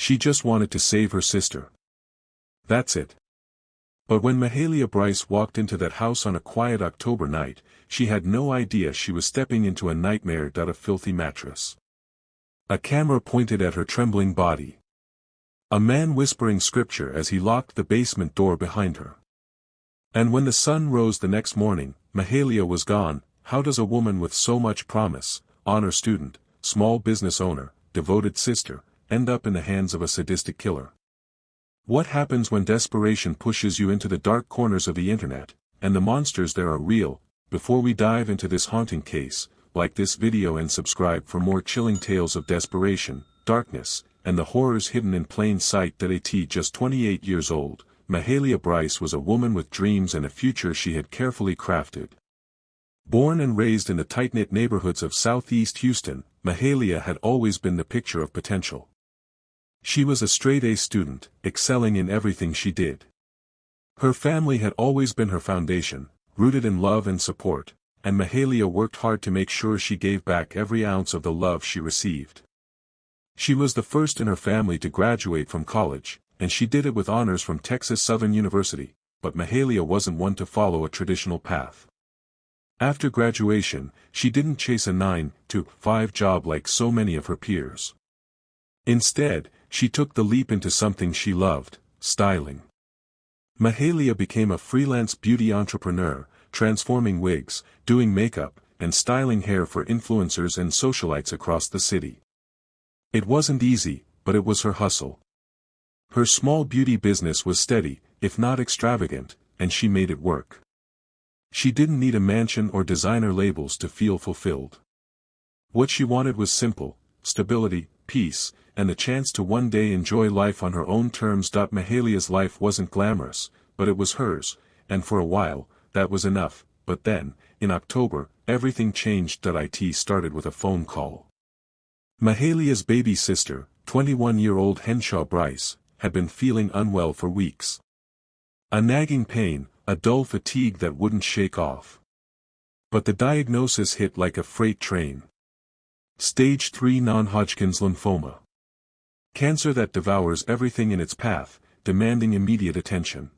She just wanted to save her sister. That's it. But when Mahalia Brice walked into that house on a quiet October night, she had no idea she was stepping into a nightmare. A filthy mattress. A camera pointed at her trembling body. A man whispering scripture as he locked the basement door behind her. And when the sun rose the next morning, Mahalia was gone. How does a woman with so much promise, honor student, small business owner, devoted sister, end up in the hands of a sadistic killer? What happens when desperation pushes you into the dark corners of the internet, and the monsters there are real? Before we dive into this haunting case, like this video and subscribe for more chilling tales of desperation, darkness, and the horrors hidden in plain sight. At just 28 years old, Mahalia Brice was a woman with dreams and a future she had carefully crafted. Born and raised in the tight-knit neighborhoods of Southeast Houston, Mahalia had always been the picture of potential. She was a straight-A student, excelling in everything she did. Her family had always been her foundation, rooted in love and support, and Mahalia worked hard to make sure she gave back every ounce of the love she received. She was the first in her family to graduate from college, and she did it with honors from Texas Southern University, but Mahalia wasn't one to follow a traditional path. After graduation, she didn't chase a 9-to-5 job like so many of her peers. Instead, she took the leap into something she loved, styling. Mahalia became a freelance beauty entrepreneur, transforming wigs, doing makeup, and styling hair for influencers and socialites across the city. It wasn't easy, but it was her hustle. Her small beauty business was steady, if not extravagant, and she made it work. She didn't need a mansion or designer labels to feel fulfilled. What she wanted was simple: stability, peace, and the chance to one day enjoy life on her own terms. Mahalia's life wasn't glamorous, but it was hers, and for a while, that was enough. But then, in October, everything changed. It started with a phone call. Mahalia's baby sister, 21-year-old Henshaw Brice, had been feeling unwell for weeks. A nagging pain, a dull fatigue that wouldn't shake off. But the diagnosis hit like a freight train. Stage 3 non-Hodgkin's lymphoma. Cancer that devours everything in its path, demanding immediate attention.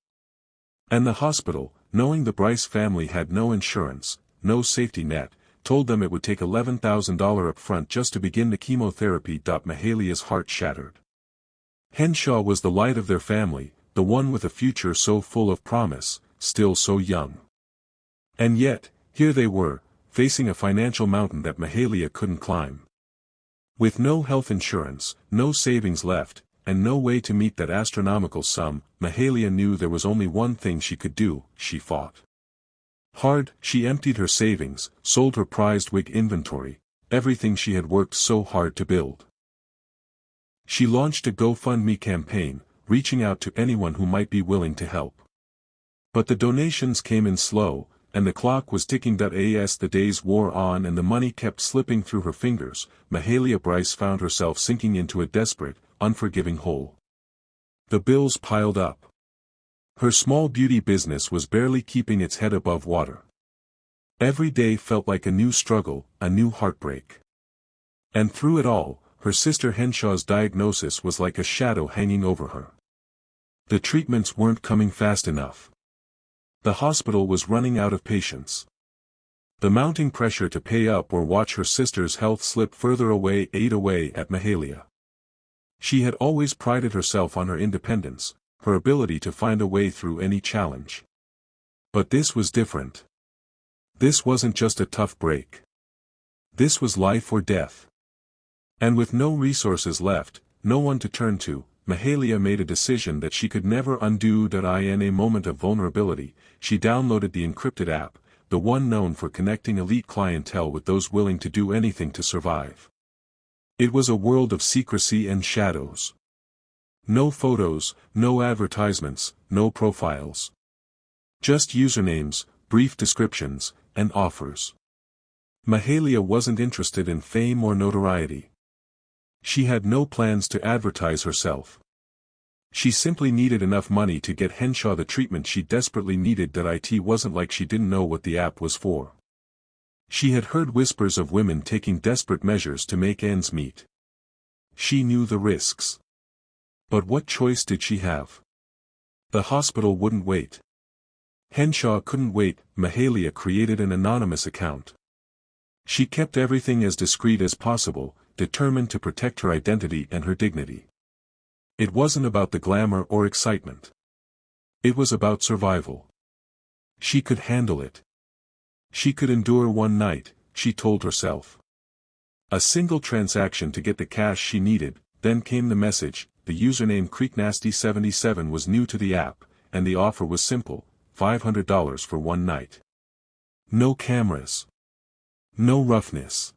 And the hospital, knowing the Brice family had no insurance, no safety net, told them it would take $11,000 up front just to begin the chemotherapy. Mahalia's heart shattered. Henshaw was the light of their family, the one with a future so full of promise, still so young. And yet, here they were, facing a financial mountain that Mahalia couldn't climb. With no health insurance, no savings left, and no way to meet that astronomical sum, Mahalia knew there was only one thing she could do: she fought hard. She emptied her savings, sold her prized wig inventory, everything she had worked so hard to build. She launched a GoFundMe campaign, reaching out to anyone who might be willing to help. But the donations came in slow, and the clock was ticking. As the days wore on and the money kept slipping through her fingers, Mahalia Brice found herself sinking into a desperate, unforgiving hole. The bills piled up. Her small beauty business was barely keeping its head above water. Every day felt like a new struggle, a new heartbreak. And through it all, her sister Henshaw's diagnosis was like a shadow hanging over her. The treatments weren't coming fast enough. The hospital was running out of patients. The mounting pressure to pay up or watch her sister's health slip further away ate away at Mahalia. She had always prided herself on her independence, her ability to find a way through any challenge. But this was different. This wasn't just a tough break. This was life or death. And with no resources left, no one to turn to, Mahalia made a decision that she could never undo. In a moment of vulnerability, she downloaded the encrypted app, the one known for connecting elite clientele with those willing to do anything to survive. It was a world of secrecy and shadows. No photos, no advertisements, no profiles. Just usernames, brief descriptions, and offers. Mahalia wasn't interested in fame or notoriety. She had no plans to advertise herself. She simply needed enough money to get Henshaw the treatment she desperately needed. It wasn't like she didn't know what the app was for. She had heard whispers of women taking desperate measures to make ends meet. She knew the risks. But what choice did she have? The hospital wouldn't wait. Henshaw couldn't wait. Mahalia created an anonymous account. She kept everything as discreet as possible, determined to protect her identity and her dignity. It wasn't about the glamour or excitement. It was about survival. She could handle it. She could endure one night, she told herself. A single transaction to get the cash she needed, then came the message. The username CreekNasty77 was new to the app, and the offer was simple, $500 for one night. No cameras. No roughness.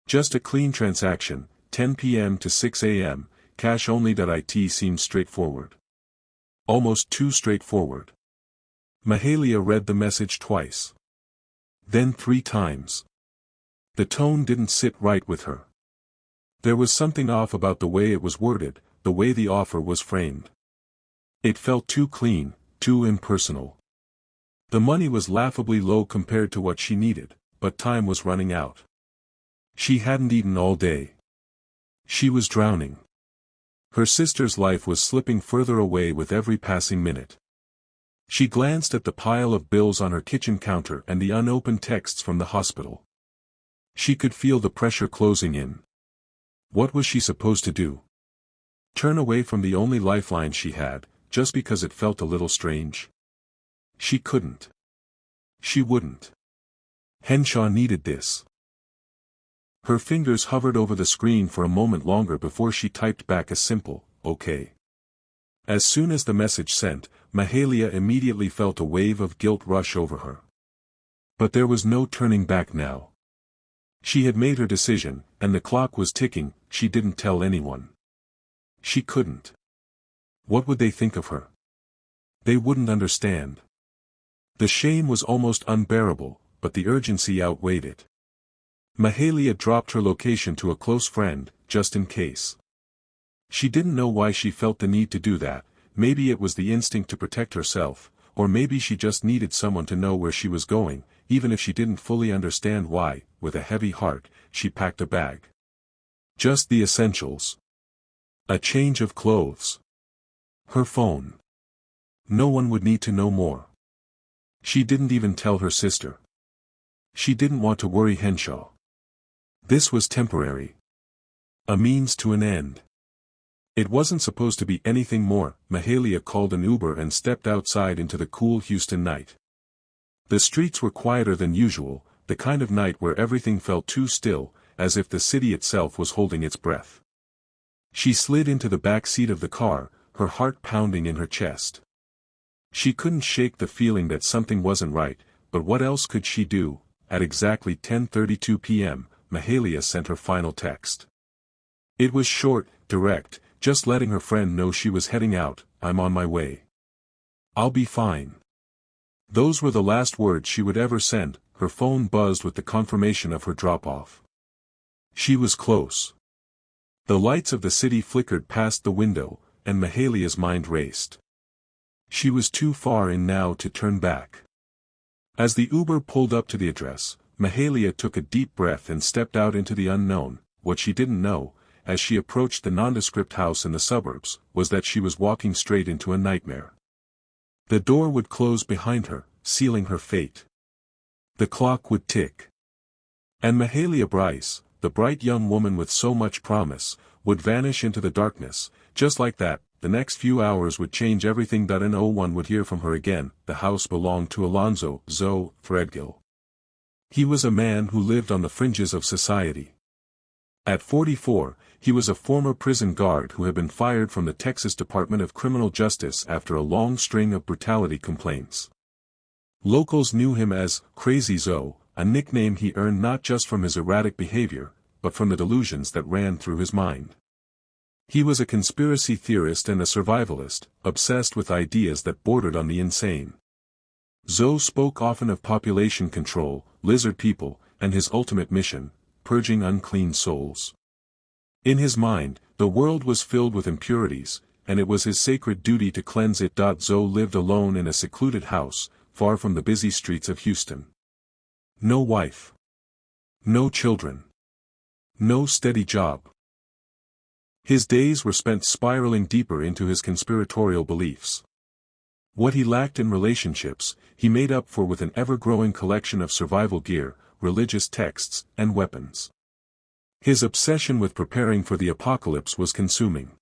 Just a clean transaction, 10 p.m. to 6 a.m., cash only. It seemed straightforward. Almost too straightforward. Mahalia read the message twice. Then 3 times. The tone didn't sit right with her. There was something off about the way it was worded, the way the offer was framed. It felt too clean, too impersonal. The money was laughably low compared to what she needed, but time was running out. She hadn't eaten all day. She was drowning. Her sister's life was slipping further away with every passing minute. She glanced at the pile of bills on her kitchen counter and the unopened texts from the hospital. She could feel the pressure closing in. What was she supposed to do? Turn away from the only lifeline she had, just because it felt a little strange? She couldn't. She wouldn't. Henshaw needed this. Her fingers hovered over the screen for a moment longer before she typed back a simple, "Okay." As soon as the message sent, Mahalia immediately felt a wave of guilt rush over her. But there was no turning back now. She had made her decision, and the clock was ticking. She didn't tell anyone. She couldn't. What would they think of her? They wouldn't understand. The shame was almost unbearable, but the urgency outweighed it. Mahalia dropped her location to a close friend, just in case. She didn't know why she felt the need to do that. Maybe it was the instinct to protect herself, or maybe she just needed someone to know where she was going, even if she didn't fully understand why. With a heavy heart, she packed a bag. Just the essentials. A change of clothes. Her phone. No one would need to know more. She didn't even tell her sister. She didn't want to worry Henshaw. This was temporary. A means to an end. It wasn't supposed to be anything more. Mahalia called an Uber and stepped outside into the cool Houston night. The streets were quieter than usual, the kind of night where everything felt too still, as if the city itself was holding its breath. She slid into the back seat of the car, her heart pounding in her chest. She couldn't shake the feeling that something wasn't right, but what else could she do? At exactly 10:32 p.m., Mahalia sent her final text. It was short, direct, just letting her friend know she was heading out. "I'm on my way. I'll be fine." Those were the last words she would ever send. Her phone buzzed with the confirmation of her drop-off. She was close. The lights of the city flickered past the window, and Mahalia's mind raced. She was too far in now to turn back. As the Uber pulled up to the address, Mahalia took a deep breath and stepped out into the unknown. What she didn't know, as she approached the nondescript house in the suburbs, was that she was walking straight into a nightmare. The door would close behind her, sealing her fate. The clock would tick. And Mahalia Brice, the bright young woman with so much promise, would vanish into the darkness. Just like that, the next few hours would change everything. No one would hear from her again. The house belonged to Elonzo Threadgill. He was a man who lived on the fringes of society. At 44, he was a former prison guard who had been fired from the Texas Department of Criminal Justice after a long string of brutality complaints. Locals knew him as Crazy Zoe, a nickname he earned not just from his erratic behavior, but from the delusions that ran through his mind. He was a conspiracy theorist and a survivalist, obsessed with ideas that bordered on the insane. Zoe spoke often of population control, lizard people, and his ultimate mission, purging unclean souls. In his mind, the world was filled with impurities, and it was his sacred duty to cleanse it. Zoe lived alone in a secluded house, far from the busy streets of Houston. No wife. No children. No steady job. His days were spent spiraling deeper into his conspiratorial beliefs. What he lacked in relationships, he made up for with an ever-growing collection of survival gear, religious texts, and weapons. His obsession with preparing for the apocalypse was consuming.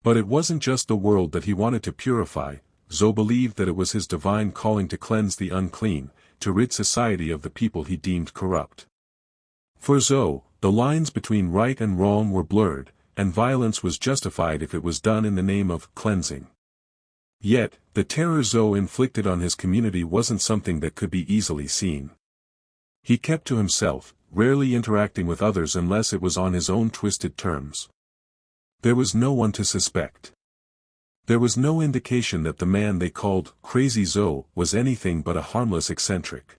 But it wasn't just the world that he wanted to purify. Zoe believed that it was his divine calling to cleanse the unclean, to rid society of the people he deemed corrupt. For Zoe, the lines between right and wrong were blurred, and violence was justified if it was done in the name of cleansing. Yet, the terror Zoe inflicted on his community wasn't something that could be easily seen. He kept to himself, rarely interacting with others unless it was on his own twisted terms. There was no one to suspect. There was no indication that the man they called Crazy Zoe was anything but a harmless eccentric.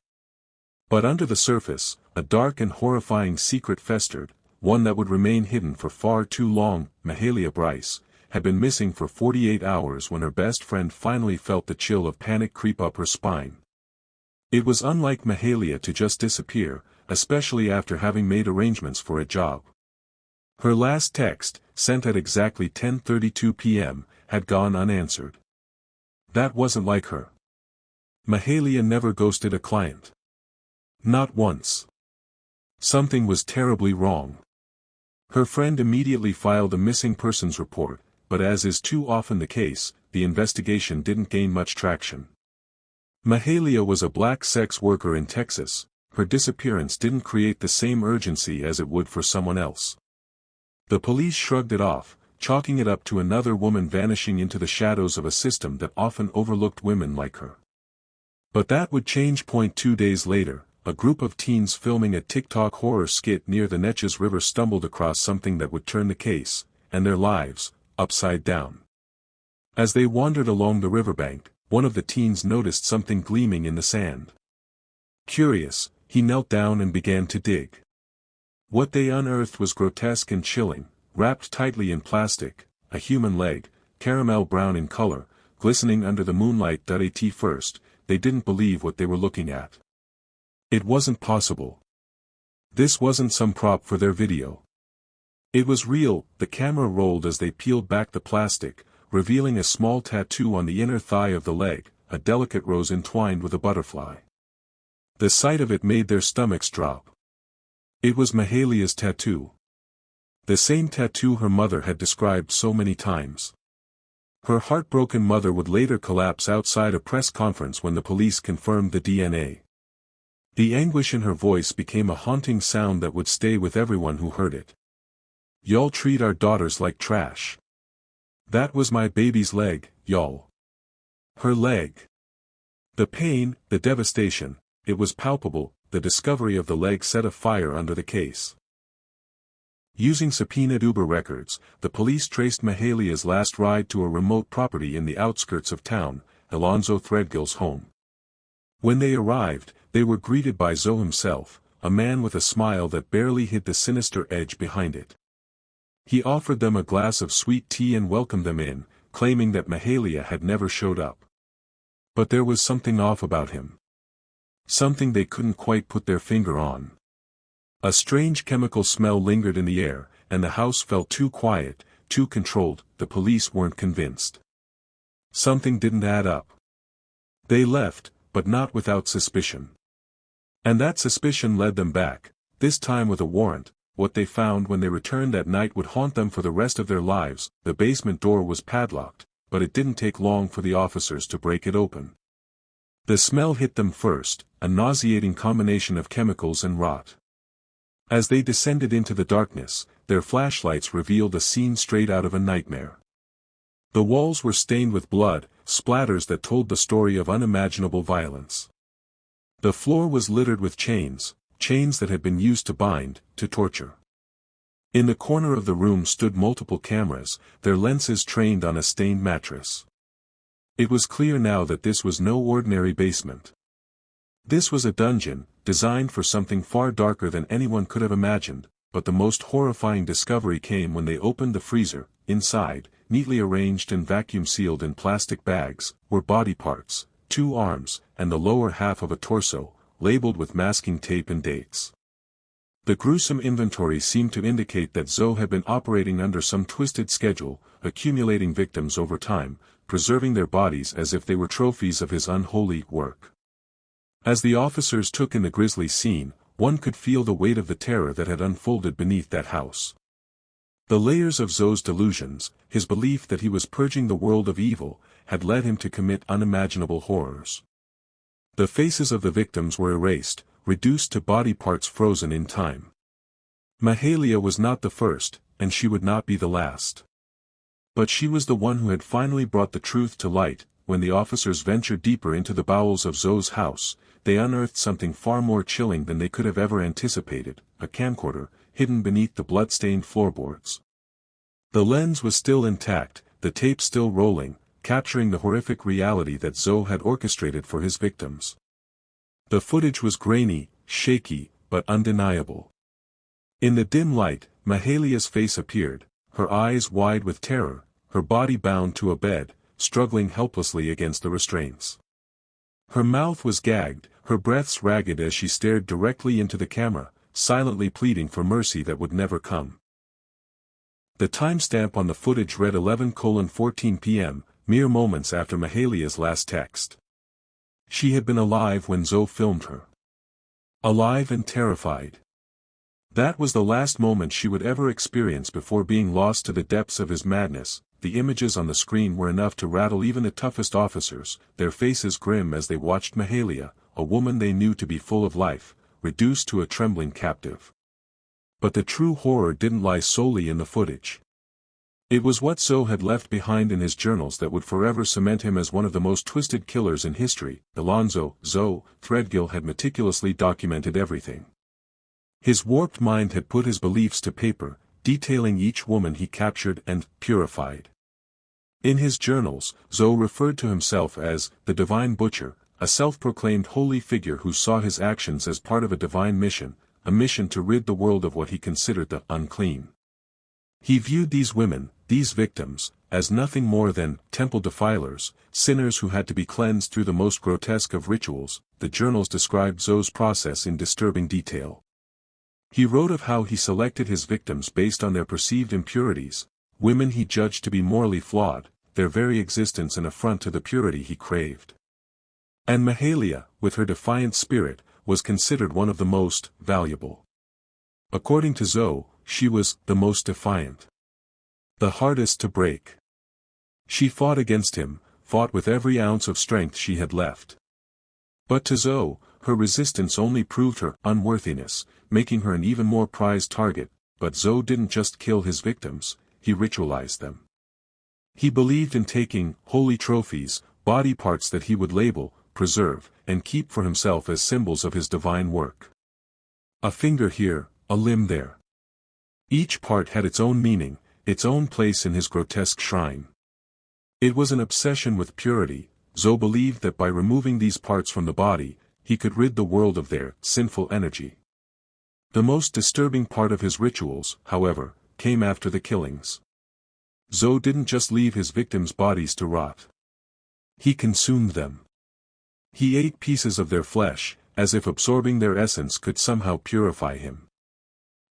But under the surface, a dark and horrifying secret festered, one that would remain hidden for far too long. Mahalia Brice had been missing for 48 hours when her best friend finally felt the chill of panic creep up her spine. It was unlike Mahalia to just disappear, especially after having made arrangements for a job. Her last text, sent at exactly 10:32 p.m., had gone unanswered. That wasn't like her. Mahalia never ghosted a client. Not once. Something was terribly wrong. Her friend immediately filed a missing persons report, but as is too often the case, the investigation didn't gain much traction. Mahalia was a black sex worker in Texas. Her disappearance didn't create the same urgency as it would for someone else. The police shrugged it off, chalking it up to another woman vanishing into the shadows of a system that often overlooked women like her. But that would change. 2 days later, a group of teens filming a TikTok horror skit near the Neches River stumbled across something that would turn the case, and their lives, upside down. As they wandered along the riverbank, one of the teens noticed something gleaming in the sand. Curious, he knelt down and began to dig. What they unearthed was grotesque and chilling. Wrapped tightly in plastic, a human leg, caramel brown in color, glistening under the moonlight. At first, they didn't believe what they were looking at. It wasn't possible. This wasn't some prop for their video. It was real. The camera rolled as they peeled back the plastic, revealing a small tattoo on the inner thigh of the leg, a delicate rose entwined with a butterfly. The sight of it made their stomachs drop. It was Mahalia's tattoo. The same tattoo her mother had described so many times. Her heartbroken mother would later collapse outside a press conference when the police confirmed the DNA. The anguish in her voice became a haunting sound that would stay with everyone who heard it. Y'all treat our daughters like trash. That was my baby's leg, y'all. Her leg. The pain, the devastation, it was palpable. The discovery of the leg set a fire under the case. Using subpoenaed Uber records, the police traced Mahalia's last ride to a remote property in the outskirts of town, Elonzo Threadgill's home. When they arrived, they were greeted by Zoe himself, a man with a smile that barely hid the sinister edge behind it. He offered them a glass of sweet tea and welcomed them in, claiming that Mahalia had never showed up. But there was something off about him. Something they couldn't quite put their finger on. A strange chemical smell lingered in the air, and the house felt too quiet, too controlled. The police weren't convinced. Something didn't add up. They left, but not without suspicion. And that suspicion led them back, this time with a warrant. What they found when they returned that night would haunt them for the rest of their lives. The basement door was padlocked, but it didn't take long for the officers to break it open. The smell hit them first, a nauseating combination of chemicals and rot. As they descended into the darkness, their flashlights revealed a scene straight out of a nightmare. The walls were stained with blood, splatters that told the story of unimaginable violence. The floor was littered with chains that had been used to bind, to torture. In the corner of the room stood multiple cameras, their lenses trained on a stained mattress. It was clear now that this was no ordinary basement. This was a dungeon, designed for something far darker than anyone could have imagined, but the most horrifying discovery came when they opened the freezer. Inside, neatly arranged and vacuum-sealed in plastic bags, were body parts, 2 arms, and the lower half of a torso, labeled with masking tape and dates. The gruesome inventory seemed to indicate that Zoe had been operating under some twisted schedule, accumulating victims over time, preserving their bodies as if they were trophies of his unholy work. As the officers took in the grisly scene, one could feel the weight of the terror that had unfolded beneath that house. The layers of Zoe's delusions, his belief that he was purging the world of evil, had led him to commit unimaginable horrors. The faces of the victims were erased, reduced to body parts frozen in time. Mahalia was not the first, and she would not be the last. But she was the one who had finally brought the truth to light. When the officers ventured deeper into the bowels of Zoe's house, they unearthed something far more chilling than they could have ever anticipated, a camcorder, hidden beneath the blood-stained floorboards. The lens was still intact, the tape still rolling, capturing the horrific reality that Zoe had orchestrated for his victims. The footage was grainy, shaky, but undeniable. In the dim light, Mahalia's face appeared, her eyes wide with terror, her body bound to a bed, struggling helplessly against the restraints. Her mouth was gagged, her breaths ragged as she stared directly into the camera, silently pleading for mercy that would never come. The timestamp on the footage read 11:14 p.m., mere moments after Mahalia's last text. She had been alive when Zoe filmed her. Alive and terrified. That was the last moment she would ever experience before being lost to the depths of his madness. The images on the screen were enough to rattle even the toughest officers, their faces grim as they watched Mahalia, a woman they knew to be full of life, reduced to a trembling captive. But the true horror didn't lie solely in the footage. It was what Zoe had left behind in his journals that would forever cement him as one of the most twisted killers in history. Elonzo, Zoe, Threadgill had meticulously documented everything. His warped mind had put his beliefs to paper, detailing each woman he captured and purified. In his journals, Zoe referred to himself as the Divine Butcher, a self-proclaimed holy figure who saw his actions as part of a divine mission, a mission to rid the world of what he considered the unclean. He viewed these women, these victims, as nothing more than temple defilers, sinners who had to be cleansed through the most grotesque of rituals. The journals described Zoe's process in disturbing detail. He wrote of how he selected his victims based on their perceived impurities, women he judged to be morally flawed, their very existence an affront to the purity he craved. And Mahalia, with her defiant spirit, was considered one of the most valuable. According to Zoe, she was the most defiant. The hardest to break. She fought against him, fought with every ounce of strength she had left. But to Zoe, her resistance only proved her unworthiness, making her an even more prized target. But Zoe didn't just kill his victims, he ritualized them. He believed in taking holy trophies, body parts that he would label, preserve, and keep for himself as symbols of his divine work. A finger here, a limb there. Each part had its own meaning, its own place in his grotesque shrine. It was an obsession with purity. Zoe believed that by removing these parts from the body, he could rid the world of their sinful energy. The most disturbing part of his rituals, however, came after the killings. Zoe didn't just leave his victims' bodies to rot. He consumed them. He ate pieces of their flesh, as if absorbing their essence could somehow purify him.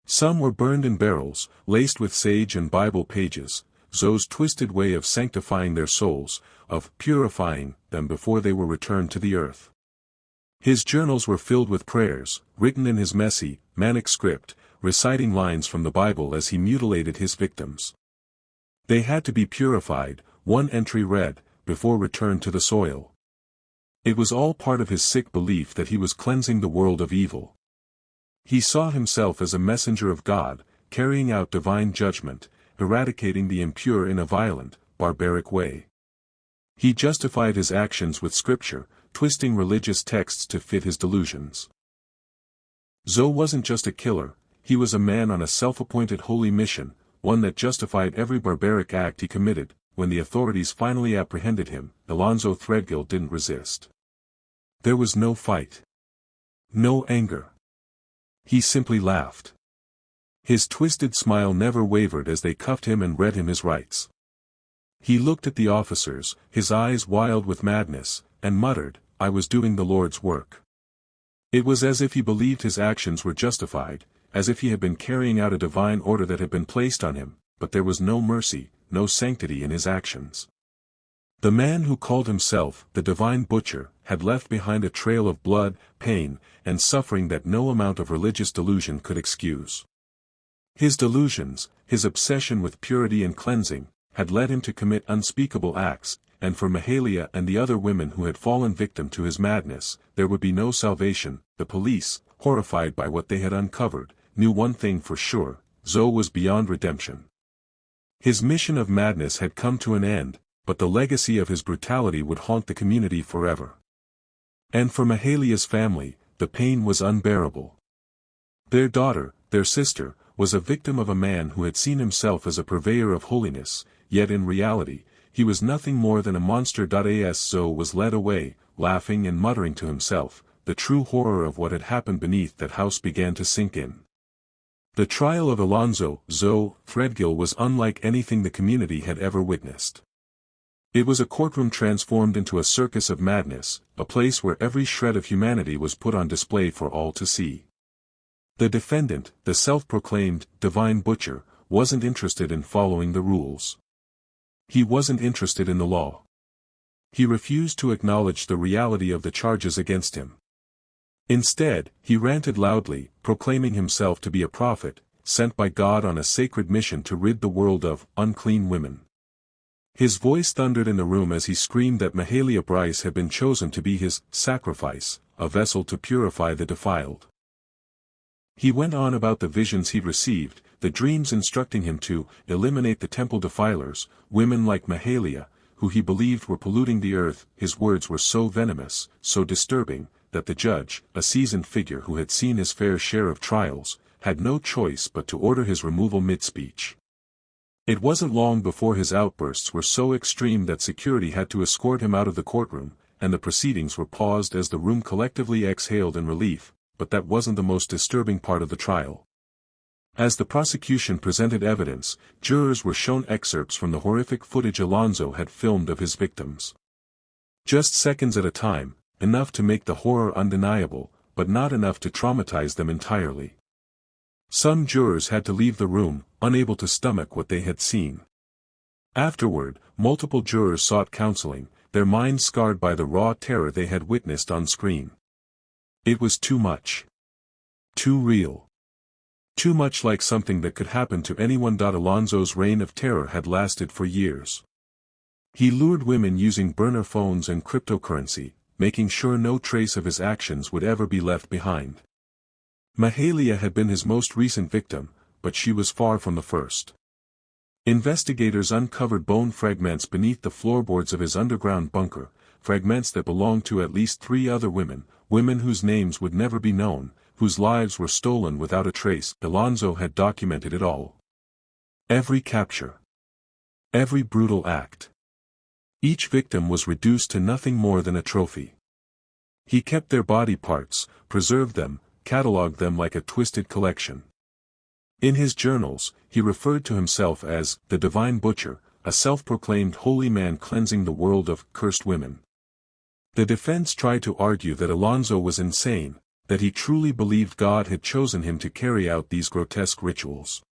Some were burned in barrels, laced with sage and Bible pages, Zoe's twisted way of sanctifying their souls, of purifying them before they were returned to the earth. His journals were filled with prayers, written in his messy, manic script, reciting lines from the Bible as he mutilated his victims. They had to be purified, one entry read, before return to the soil. It was all part of his sick belief that he was cleansing the world of evil. He saw himself as a messenger of God, carrying out divine judgment, eradicating the impure in a violent, barbaric way. He justified his actions with scripture, twisting religious texts to fit his delusions. Zoe wasn't just a killer, he was a man on a self-appointed holy mission, one that justified every barbaric act he committed. When the authorities finally apprehended him, Elonzo Threadgill didn't resist. There was no fight. No anger. He simply laughed. His twisted smile never wavered as they cuffed him and read him his rights. He looked at the officers, his eyes wild with madness, and muttered, "I was doing the Lord's work." It was as if he believed his actions were justified, as if he had been carrying out a divine order that had been placed on him, but there was no mercy, no sanctity in his actions. The man who called himself the Divine Butcher had left behind a trail of blood, pain, and suffering that no amount of religious delusion could excuse. His delusions, his obsession with purity and cleansing, had led him to commit unspeakable acts, and for Mahalia and the other women who had fallen victim to his madness, there would be no salvation. The police, horrified by what they had uncovered, knew one thing for sure: Zoe was beyond redemption. His mission of madness had come to an end, but the legacy of his brutality would haunt the community forever. And for Mahalia's family, the pain was unbearable. Their daughter, their sister, was a victim of a man who had seen himself as a purveyor of holiness, yet in reality, he was nothing more than a monster. As Zoe was led away, laughing and muttering to himself, the true horror of what had happened beneath that house began to sink in. The trial of Elonzo, Zoe, Threadgill was unlike anything the community had ever witnessed. It was a courtroom transformed into a circus of madness, a place where every shred of humanity was put on display for all to see. The defendant, the self-proclaimed Divine Butcher, wasn't interested in following the rules. He wasn't interested in the law. He refused to acknowledge the reality of the charges against him. Instead, he ranted loudly, proclaiming himself to be a prophet, sent by God on a sacred mission to rid the world of unclean women. His voice thundered in the room as he screamed that Mahalia Brice had been chosen to be his sacrifice, a vessel to purify the defiled. He went on about the visions he'd received, the dreams instructing him to eliminate the temple defilers, women like Mahalia, who he believed were polluting the earth. His words were so venomous, so disturbing, that the judge, a seasoned figure who had seen his fair share of trials, had no choice but to order his removal mid-speech. It wasn't long before his outbursts were so extreme that security had to escort him out of the courtroom, and the proceedings were paused as the room collectively exhaled in relief. But that wasn't the most disturbing part of the trial. As the prosecution presented evidence, jurors were shown excerpts from the horrific footage Elonzo had filmed of his victims. Just seconds at a time, enough to make the horror undeniable, but not enough to traumatize them entirely. Some jurors had to leave the room, unable to stomach what they had seen. Afterward, multiple jurors sought counseling, their minds scarred by the raw terror they had witnessed on screen. It was too much. Too real. Too much like something that could happen to anyone. Elonzo's reign of terror had lasted for years. He lured women using burner phones and cryptocurrency, making sure no trace of his actions would ever be left behind. Mahalia had been his most recent victim, but she was far from the first. Investigators uncovered bone fragments beneath the floorboards of his underground bunker, fragments that belonged to at least 3 other women whose names would never be known, whose lives were stolen without a trace. Elonzo had documented it all. Every capture. Every brutal act. Each victim was reduced to nothing more than a trophy. He kept their body parts, preserved them, catalogued them like a twisted collection. In his journals, he referred to himself as the Divine Butcher, a self-proclaimed holy man cleansing the world of cursed women. The defense tried to argue that Elonzo was insane, that he truly believed God had chosen him to carry out these grotesque rituals.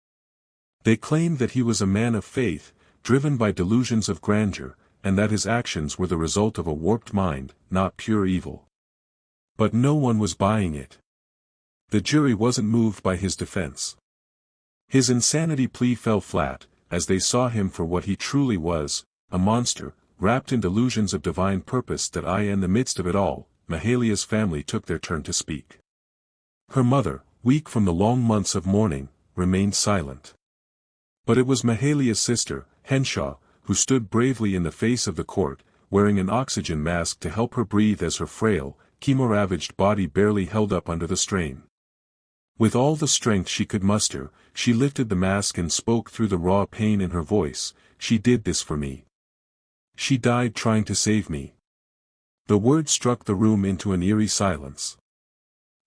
They claimed that he was a man of faith, driven by delusions of grandeur, and that his actions were the result of a warped mind, not pure evil. But no one was buying it. The jury wasn't moved by his defense. His insanity plea fell flat, as they saw him for what he truly was, a monster, wrapped in delusions of divine purpose. In the midst of it all, Mahalia's family took their turn to speak. Her mother, weak from the long months of mourning, remained silent. But it was Mahalia's sister, Henshaw, who stood bravely in the face of the court, wearing an oxygen mask to help her breathe as her frail, chemo-ravaged body barely held up under the strain. With all the strength she could muster, she lifted the mask and spoke through the raw pain in her voice, "She did this for me. She died trying to save me." The words struck the room into an eerie silence.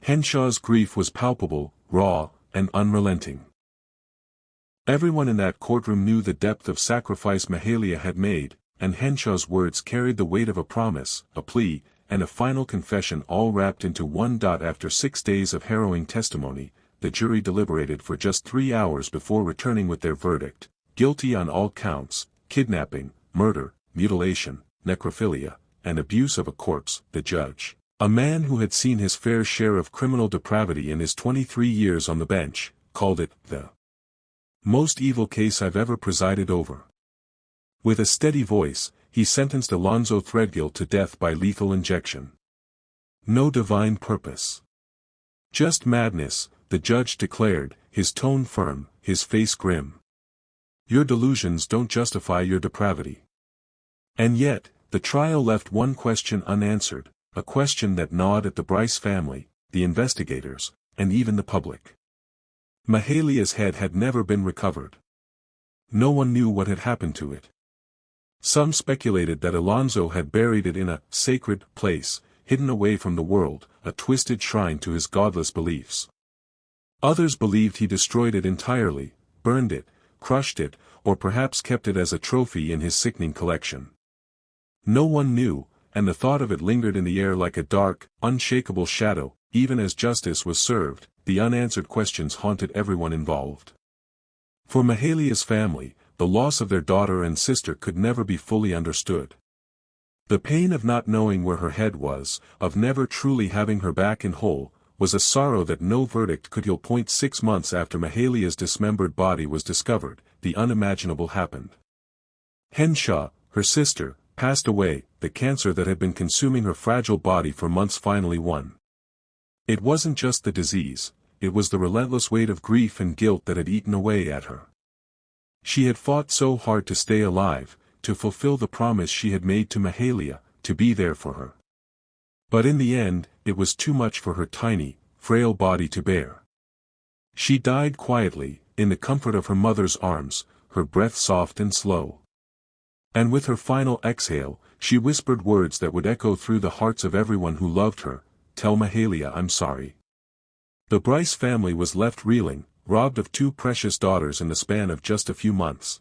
Henshaw's grief was palpable, raw, and unrelenting. Everyone in that courtroom knew the depth of sacrifice Mahalia had made, and Henshaw's words carried the weight of a promise, a plea, and a final confession all wrapped into one. After 6 days of harrowing testimony, the jury deliberated for just 3 hours before returning with their verdict: guilty on all counts, kidnapping, murder, mutilation, necrophilia, and abuse of a corpse. The judge, a man who had seen his fair share of criminal depravity in his 23 years on the bench, called it the most evil case I've ever presided over. With a steady voice, he sentenced Elonzo Threadgill to death by lethal injection. No divine purpose. Just madness, the judge declared, his tone firm, his face grim. Your delusions don't justify your depravity. And yet, the trial left one question unanswered, a question that gnawed at the Brice family, the investigators, and even the public. Mahalia's head had never been recovered. No one knew what had happened to it. Some speculated that Elonzo had buried it in a sacred place, hidden away from the world, a twisted shrine to his godless beliefs. Others believed he destroyed it entirely, burned it, crushed it, or perhaps kept it as a trophy in his sickening collection. No one knew, and the thought of it lingered in the air like a dark, unshakable shadow. Even as justice was served, the unanswered questions haunted everyone involved. For Mahalia's family, the loss of their daughter and sister could never be fully understood. The pain of not knowing where her head was, of never truly having her back and whole, was a sorrow that no verdict could heal. 6 months after Mahalia's dismembered body was discovered, the unimaginable happened. Henshaw, her sister, passed away. The cancer that had been consuming her fragile body for months finally won. It wasn't just the disease, it was the relentless weight of grief and guilt that had eaten away at her. She had fought so hard to stay alive, to fulfill the promise she had made to Mahalia, to be there for her. But in the end, it was too much for her tiny, frail body to bear. She died quietly, in the comfort of her mother's arms, her breath soft and slow. And with her final exhale, she whispered words that would echo through the hearts of everyone who loved her: "Tell Mahalia I'm sorry." The Brice family was left reeling, robbed of 2 precious daughters in the span of just a few months.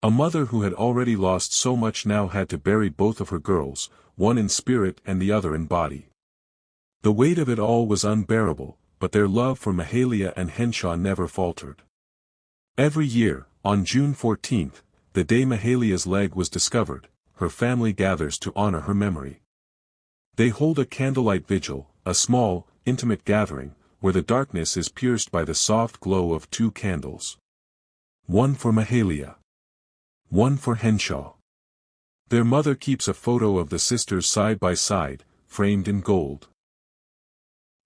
A mother who had already lost so much now had to bury both of her girls, one in spirit and the other in body. The weight of it all was unbearable, but their love for Mahalia and Henshaw never faltered. Every year, on June 14th, the day Mahalia's leg was discovered, her family gathers to honor her memory. They hold a candlelight vigil, a small, intimate gathering, where the darkness is pierced by the soft glow of 2 candles. One for Mahalia. One for Henshaw. Their mother keeps a photo of the sisters side by side, framed in gold.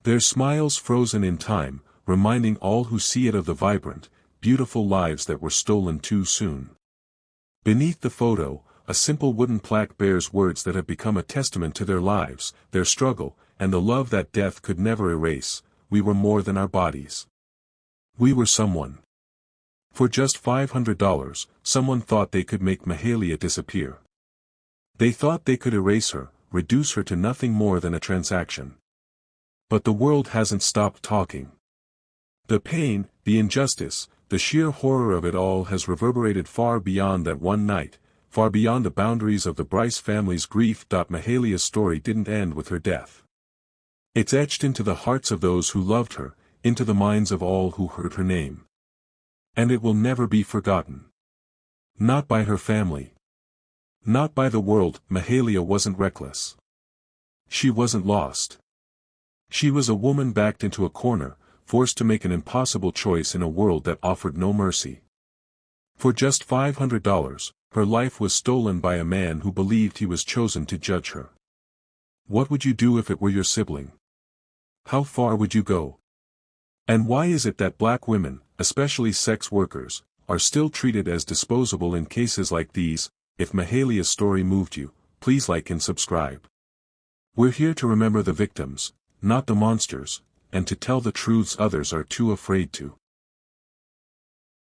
Their smiles frozen in time, reminding all who see it of the vibrant, beautiful lives that were stolen too soon. Beneath the photo, a simple wooden plaque bears words that have become a testament to their lives, their struggle, and the love that death could never erase: "We were more than our bodies. We were someone." For just $500, someone thought they could make Mahalia disappear. They thought they could erase her, reduce her to nothing more than a transaction. But the world hasn't stopped talking. The pain, the injustice, the sheer horror of it all has reverberated far beyond that one night, far beyond the boundaries of the Brice family's grief. Mahalia's story didn't end with her death. It's etched into the hearts of those who loved her, into the minds of all who heard her name. And it will never be forgotten. Not by her family. Not by the world. Mahalia wasn't reckless. She wasn't lost. She was a woman backed into a corner, forced to make an impossible choice in a world that offered no mercy. For just $500, her life was stolen by a man who believed he was chosen to judge her. What would you do if it were your sibling? How far would you go? And why is it that black women, especially sex workers, are still treated as disposable in cases like these? If Mahalia's story moved you, please like and subscribe. We're here to remember the victims, not the monsters, and to tell the truths others are too afraid to.